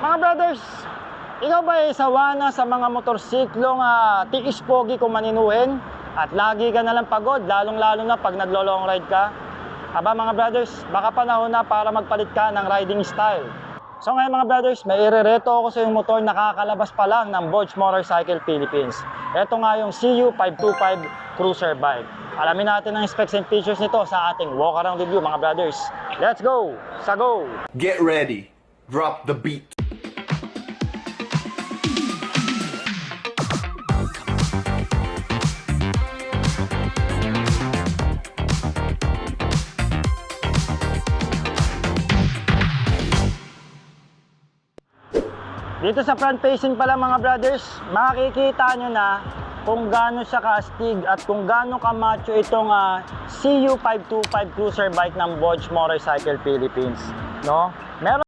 Mga brothers, ikaw ba ay sawa na sa mga motorsiklong tiis pogi kung maninuhin? At lagi ka nalang pagod, lalong-lalo na pag naglo-long ride ka? Aba mga brothers, baka panahon na para magpalit ka ng riding style. So ngayon mga brothers, may irereto ako sa yung motor na kakalabas pa lang ng Borge Motorcycle Philippines. Ito nga yung CU525 Cruiser Bike. Alamin natin ang specs and features nito sa ating walk around review mga brothers. Let's go! Sa go! Get ready. Drop the beat. Dito sa front facing pala mga brothers, makikita nyo na kung gaano siya kaastig at kung gaano kamacho itong CU525 Cruiser Bike ng Borge Motorcycle Philippines. No? Meron